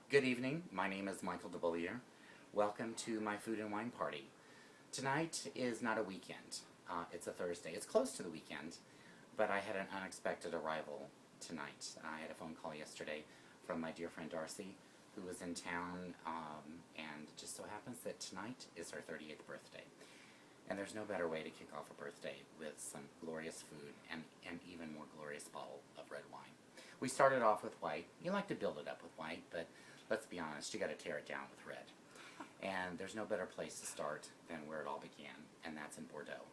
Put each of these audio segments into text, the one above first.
Good evening. My name is Michael DeBollier. Welcome to my food and wine party. Tonight is not a weekend. It's a Thursday. It's close to the weekend, but I had an unexpected arrival tonight. I had a phone call yesterday from my dear friend Darcie, who was in town, and it just so happens that tonight is her 38th birthday. And there's no better way to kick off a birthday with some glorious food and an even more glorious bottle of red wine. We started off with white. You like to build it up with white, but let's be honest, you got to tear it down with red. And there's no better place to start than where it all began, and that's in Bordeaux.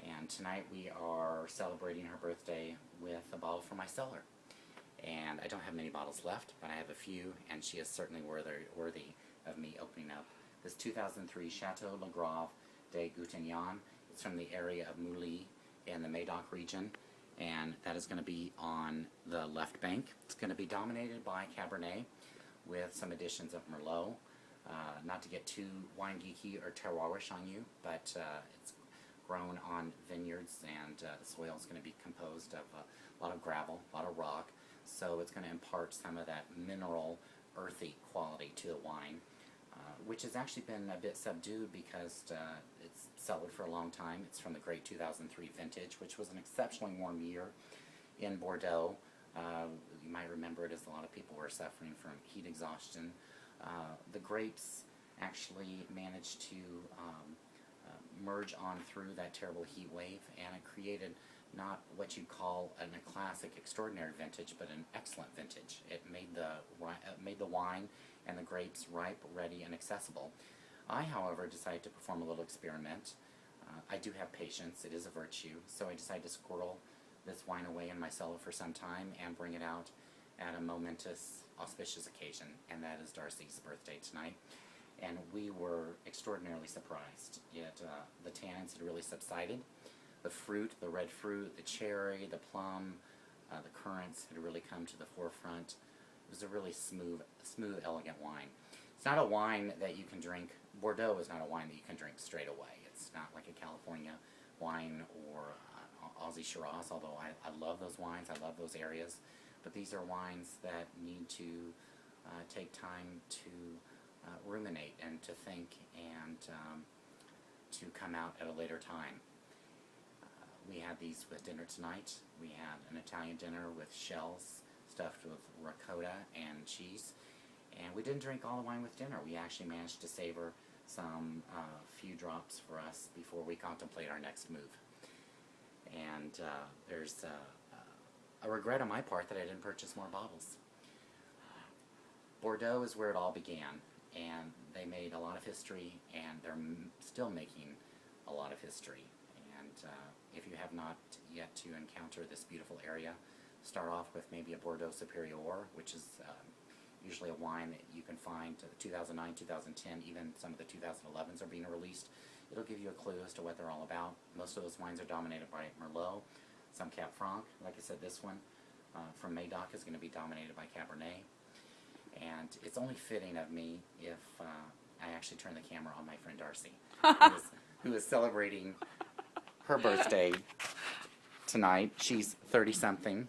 And tonight we are celebrating her birthday with a bottle from my cellar. And I don't have many bottles left, but I have a few, and she is certainly worthy of me opening up this 2003 Chateau Le Grave de Goutignan. It's from the area of Mouly in the Médoc region, and that is going to be on the left bank. It's going to be dominated by Cabernet with some additions of Merlot. Not to get too wine geeky or terroirish on you, but it's grown on vineyards, and the soil is going to be composed of a lot of gravel, a lot of rock, so it's going to impart some of that mineral, earthy quality to the wine, which has actually been a bit subdued because it's cellared for a long time. It's from the great 2003 vintage, which was an exceptionally warm year in Bordeaux. You might remember it as a lot of people were suffering from heat exhaustion. The grapes actually managed to merge on through that terrible heat wave, and it created not what you'd call a classic extraordinary vintage, but an excellent vintage. It made the wine and the grapes ripe, ready, and accessible. I, however, decided to perform a little experiment. I do have patience. It is a virtue. So I decided to squirrel this wine away in my cellar for some time and bring it out at a momentous, auspicious occasion, and that is Darcie's birthday tonight. And we were extraordinarily surprised. The tannins had really subsided. The fruit, the red fruit, the cherry, the plum, the currants had really come to the forefront. It was a really smooth, elegant wine. It's not a wine that you can drink. Bordeaux is not a wine that you can drink straight away. It's not like a California wine or Aussie Shiraz, although I love those wines. I love those areas. But these are wines that need to take time to ruminate and to think and to come out at a later time. We had these with dinner tonight. We had an Italian dinner with shells stuffed with ricotta and cheese. And we didn't drink all the wine with dinner. We actually managed to savor some few drops for us before we contemplate our next move. And there's a regret on my part that I didn't purchase more bottles. Bordeaux is where it all began, and they made a lot of history, and they're still making a lot of history. And if you have not yet to encounter this beautiful area, start off with maybe a Bordeaux Superior, which is usually a wine that you can find 2009, 2010, even some of the 2011s are being released. It'll give you a clue as to what they're all about. Most of those wines are dominated by Merlot, some Cab Franc. Like I said, this one from Médoc is going to be dominated by Cabernet. And it's only fitting of me if I actually turn the camera on my friend Darcie, who is celebrating her birthday tonight. She's 30-something,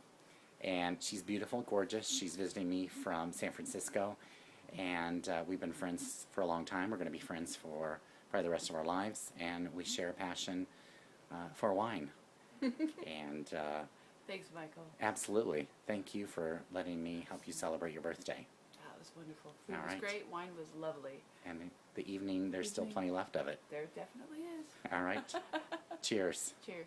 and she's beautiful, gorgeous. She's visiting me from San Francisco, and we've been friends for a long time. We're going to be friends for probably the rest of our lives, and we share a passion for wine. And thanks, Michael. Absolutely. Thank you for letting me help you celebrate your birthday. That was wonderful. Food was great. Wine was lovely. And the evening, there's still plenty left of it. There definitely is. All right. Cheers. Cheers.